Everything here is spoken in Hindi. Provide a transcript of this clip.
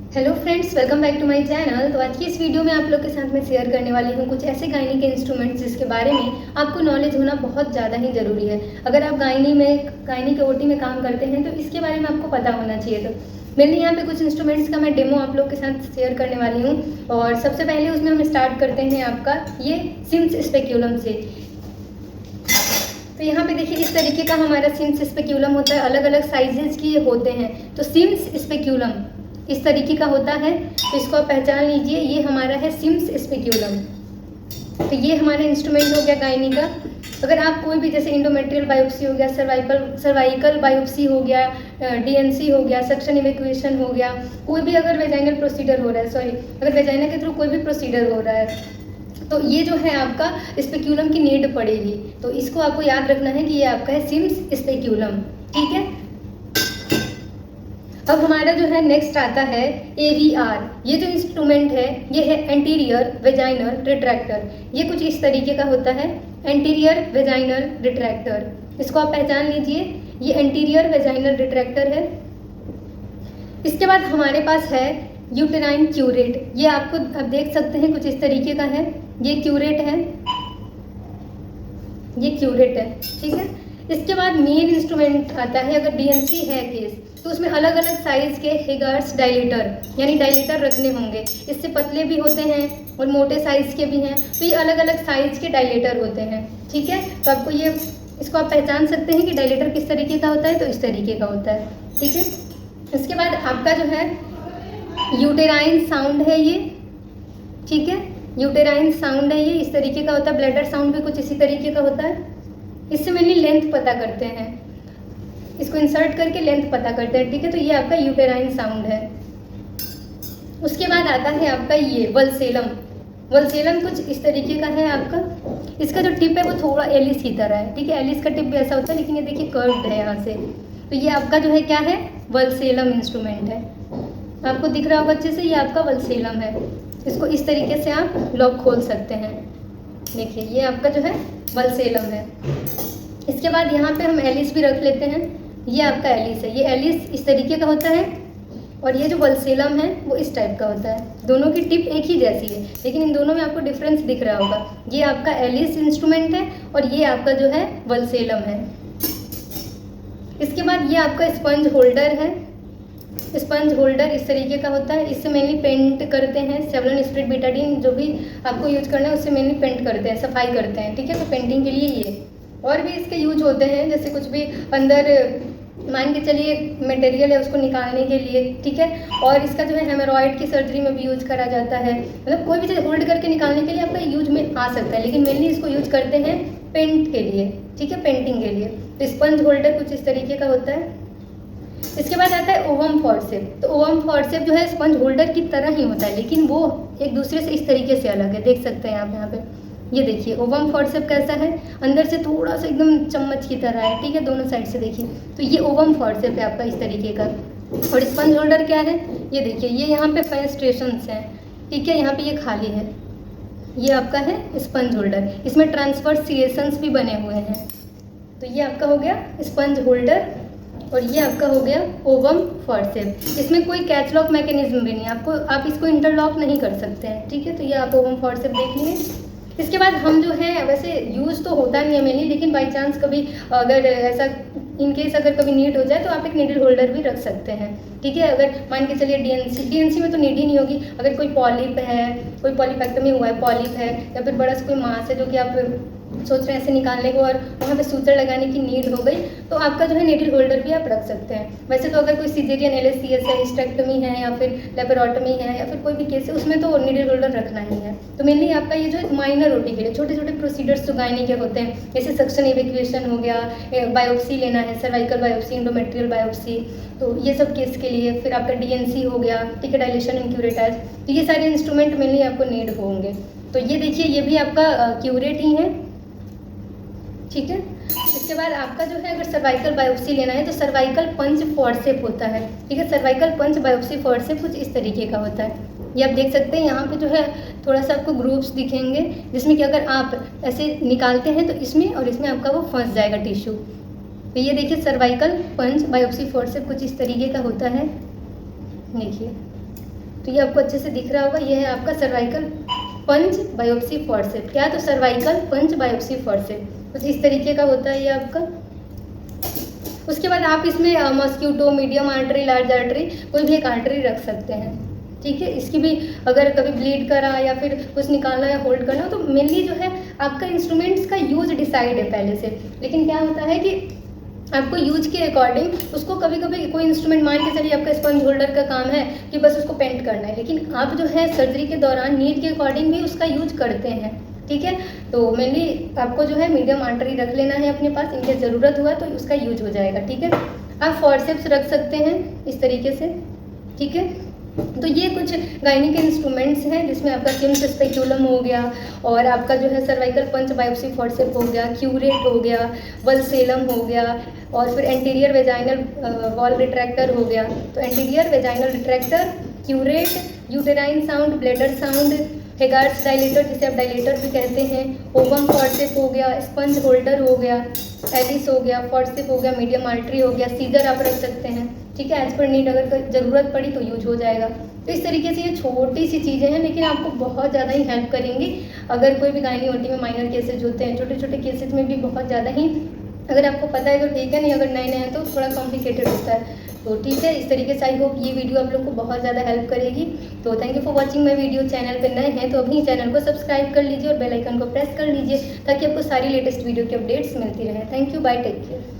Hello friends, welcome back to my channel. तो आज की इस वीडियो में आप लोग के साथ मैं शेयर करने वाली हूँ कुछ ऐसे गायनी के इंस्ट्रूमेंट्स जिसके बारे में आपको नॉलेज होना बहुत ज़्यादा ही ज़रूरी है। अगर आप गायनी के ओटी में काम करते हैं तो इसके बारे में आपको पता होना चाहिए। तो मैंने यहाँ पे कुछ इंस्ट्रूमेंट्स का मैं डेमो आप लोग के साथ शेयर करने वाली हूँ। और सबसे पहले उसमें हम स्टार्ट करते हैं आपका ये सिम्स स्पेक्यूलम से। तो यहाँ पे देखिए इस तरीके का हमारा सिम्स स्पेक्यूलम होता है, अलग अलग साइजेस की होते हैं। तो सिम्स स्पेक्यूलम इस तरीके का होता है, तो इसको आप पहचान लीजिए, ये हमारा है सिम्स स्पेक्यूलम। तो ये हमारा इंस्ट्रूमेंट हो गया गायनी का। अगर आप कोई भी जैसे इंडोमेट्रियल बायोप्सी हो गया, सर्वाइकल बायोप्सी हो गया, डीएनसी हो गया, सक्शन इवैक्यूएशन हो गया, कोई भी अगर वेजाइनल प्रोसीजर हो रहा है, अगर वेजाइना के थ्रू कोई भी प्रोसीजर हो रहा है तो ये जो है आपका स्पेक्यूलम की नीड पड़ेगी। तो इसको आपको याद रखना है कि ये आपका है सिम्स स्पेक्यूलम, ठीक है। अब हमारा जो है नेक्स्ट आता है AVR। ये जो इंस्ट्रूमेंट है ये है एंटीरियर वेजाइनल रिट्रैक्टर। ये कुछ इस तरीके का होता है, एंटीरियर वेजाइनल रिट्रैक्टर। इसको आप पहचान लीजिए, ये एंटीरियर वेजाइनल रिट्रैक्टर है। इसके बाद हमारे पास है यूटेराइन क्यूरेट। ये आपको अब देख सकते हैं कुछ इस तरीके का है, ये क्यूरेट है, ये क्यूरेट है, ठीक है। इसके बाद मेन इंस्ट्रूमेंट आता है, अगर डीएनसी है केस तो उसमें अलग अलग साइज के हिगार्ड्स डायलेटर यानी डायलेटर रखने होंगे। इससे पतले भी होते हैं और मोटे साइज के भी हैं, तो ये अलग अलग साइज के डायलेटर होते हैं, ठीक है। तो आपको ये इसको आप पहचान सकते हैं कि डायलेटर किस तरीके का होता है, तो इस तरीके का होता है, ठीक है। इसके बाद आपका जो है यूटेराइन साउंड है ये, ठीक है, यूटेराइन साउंड है ये, इस तरीके का होता है। ब्लैडर साउंड भी कुछ इसी तरीके का होता है। इससे मेनली लेंथ पता करते हैं, इसको इंसर्ट करके लेंथ पता करते हैं, ठीक है। तो ये आपका यूटेराइन साउंड है। उसके बाद आता है आपका ये वल्सेलम। वल्सेलम कुछ इस तरीके का है आपका। इसका जो टिप है वो थोड़ा एलिस की तरह है, ठीक है। एलिस का टिप भी ऐसा होता है, लेकिन ये देखिए कर्व्ड है यहाँ से। तो ये आपका जो है क्या है, वल्सेलम इंस्ट्रूमेंट है। आपको दिख रहा होगा अच्छे से, ये आपका वल्सेलम है। इसको इस तरीके से आप लॉक खोल सकते हैं, देखिए ये आपका जो है वल्सेलम है। इसके बाद यहाँ पे हम एलिस भी रख लेते हैं, ये आपका एलिस है। ये एलिस इस तरीके का होता है और ये जो वल्सेलम है वो इस टाइप का होता है। दोनों की टिप एक ही जैसी है, लेकिन इन दोनों में आपको डिफरेंस दिख रहा होगा। ये आपका एलिस इंस्ट्रूमेंट है और ये आपका जो है वल्सेलम है। इसके बाद ये आपका स्पंज होल्डर है। स्पंज होल्डर इस तरीके का होता है, इससे मेनली पेंट करते हैं। सेवलॉन स्प्रिट बेटाडीन जो भी आपको यूज करना है उससे मेनली पेंट करते हैं, सफाई करते हैं, ठीक है। तो पेंटिंग के लिए ये और भी इसके यूज होते हैं, जैसे कुछ भी अंदर मान के चलिए मटेरियल है उसको निकालने के लिए, ठीक है। और इसका जो है हेमोरॉइड की सर्जरी में भी यूज करा जाता है, मतलब कोई भी चीज़ होल्ड करके निकालने के लिए आपका यूज में आ सकता है, लेकिन मेनली इसको यूज करते हैं पेंट के लिए, ठीक है, पेंटिंग के लिए। तो स्पंज होल्डर कुछ इस तरीके का होता है। इसके बाद आता है ओवम फॉर्सेप। तो ओवम फॉर्सेप जो है स्पंज होल्डर की तरह ही होता है, लेकिन वो एक दूसरे से इस तरीके से अलग है, देख सकते हैं आप यहाँ पे। ये देखिए ओवम फॉर्सेप कैसा है, अंदर से थोड़ा सा एकदम चम्मच की तरह है, ठीक है, दोनों साइड से देखिए। तो ये ओवम फॉर्सेप है आपका इस तरीके का। और स्पंज होल्डर क्या है, ये देखिए, ये यहाँ पे फेनेस्ट्रेशंस हैं, ठीक है, यहाँ पे ये खाली है, ये आपका है स्पंज होल्डर। इसमें ट्रांसफर सीएशंस भी बने हुए हैं। तो ये आपका हो गया स्पंज होल्डर और ये आपका हो गया ओवम फॉर्सेप। इसमें कोई कैच लॉक मैकेनिज्म भी नहीं है, आप इसको इंटरलॉक नहीं कर सकते हैं, ठीक है। तो ये आप ओवम फॉर्सेप देख लिए। इसके बाद हम जो है वैसे यूज़ तो होता नहीं है मेनली, लेकिन बाई चांस कभी अगर ऐसा इनकेस अगर कभी नीड हो जाए तो आप एक नीडल होल्डर भी रख सकते हैं, ठीक है। अगर मान के चलिए डीएनसी में तो नीड ही नहीं होगी। अगर कोई पॉलिप है, कोई पॉलीपेक्टमी हुआ है, पॉलिप है, या फिर बड़ा सा कोई मास है जो कि आप सोच रहे हैं ऐसे निकालने को और वहाँ पे सूचर लगाने की नीड हो गई, तो आपका जो है नीडल होल्डर भी आप रख सकते हैं। वैसे तो अगर कोई सिजेरियन LSCS है, हिस्टेक्टमी है, या फिर लेपेरोटमी है, या फिर कोई भी केस है, उसमें तो नीडल होल्डर रखना ही है। तो मेनली आपका ये जो माइनर ओटी के लिए छोटे छोटे प्रोसीजर्स जो गायनी के होते हैं, जैसे सक्शन इवैक्यूएशन हो गया, बायोप्सी लेना है, सर्वाइकल बायोप्सी, इंडोमेट्रियल बायोप्सी, तो ये सब केस के लिए, फिर आपका DNC हो गया, ठीक है, डायलेशन इन क्यूरेटाज, तो ये सारे इंस्ट्रूमेंट मेनली आपको नीड होंगे। तो ये देखिए ये भी आपका क्यूरेट ही है, ठीक है। इसके बाद आपका जो है अगर सर्वाइकल बायोप्सी लेना है तो सर्वाइकल पंच फॉर्सेप होता है, ठीक है। सर्वाइकल पंच बायोप्सी फॉर्सेप कुछ इस तरीके का होता है। ये आप देख सकते हैं, यहाँ पे जो है थोड़ा सा आपको ग्रुप्स दिखेंगे, जिसमें कि अगर आप ऐसे निकालते हैं तो इसमें और इसमें आपका वो फंस जाएगा टिश्यू। तो ये देखिए सर्वाइकल पंच बायोप्सी फॉर्सेप कुछ इस तरीके का होता है, देखिए तो ये आपको अच्छे से दिख रहा होगा, ये है आपका सर्वाइकल पंच बायोप्सी फॉरसेप्स। क्या? तो सर्वाइकल पंच बायोप्सी फॉरसेप्स कुछ इस तरीके का होता है ये आपका। उसके बाद आप इसमें mosquito, medium artery, large artery, कोई भी एक आर्टरी रख सकते हैं, ठीक है। इसकी भी अगर कभी ब्लीड करा या फिर कुछ निकालना या होल्ड करना हो तो मेनली जो है आपका इंस्ट्रूमेंट्स का यूज डिसाइड है पहले से। लेकिन क्या होता है कि आपको यूज के अकॉर्डिंग उसको कभी कभी कोई इंस्ट्रूमेंट मान के चलिए आपका स्पंज होल्डर का काम है कि बस उसको पेंट करना है, लेकिन आप जो है सर्जरी के दौरान नीड के अकॉर्डिंग भी उसका यूज करते हैं, ठीक है। तो मेनली आपको जो है मीडियम आर्टरी रख लेना है अपने पास, इनके ज़रूरत हुआ तो उसका यूज हो जाएगा, ठीक है। आप फॉरसेप्स रख सकते हैं इस तरीके से, ठीक है। तो ये कुछ गायनी के इंस्ट्रूमेंट्स हैं जिसमें आपका सिम्स स्पेक्यूलम हो गया और आपका जो है सर्वाइकल पंच बायोप्सी फॉरसेप हो गया, क्यूरेट हो गया, वल्सेलम हो गया और फिर एंटीरियर वेजाइनल वॉल रिट्रैक्टर हो गया। तो anterior vaginal retractor, curette, uterine sound, bladder sound, Hegar's dilator जिसे आप डायलेटर भी कहते हैं, ओवम फॉरसेप हो गया, स्पंज होल्डर हो गया, एलिस हो गया, फॉरसेप हो गया, मीडियम आर्टरी हो गया, सीजर आप रख सकते हैं, ठीक है। एज पर नीड अगर ज़रूरत पड़ी तो यूज हो जाएगा। तो इस तरीके से ये छोटी सी चीज़ें हैं लेकिन आपको बहुत ज़्यादा ही हेल्प करेंगी अगर कोई भी गायनी ओटी में माइनर केसेज होते हैं, छोटे छोटे केसेज में भी बहुत ज़्यादा ही अगर आपको पता है तो ठीक है, नहीं अगर नए नए हैं तो थोड़ा कॉम्प्लिकेटेड होता है। तो ठीक है, इस तरीके से आई होप ये वीडियो आप लोग को बहुत ज़्यादा हेल्प करेगी। तो thank you for watching my video. Channel पे नए हैं तो अभी चैनल को सब्सक्राइब कर लीजिए और बेल आइकन को प्रेस कर लीजिए ताकि आपको सारी लेटेस्ट वीडियो की अपडेट्स मिलती रहे। Thank you, bye, take care.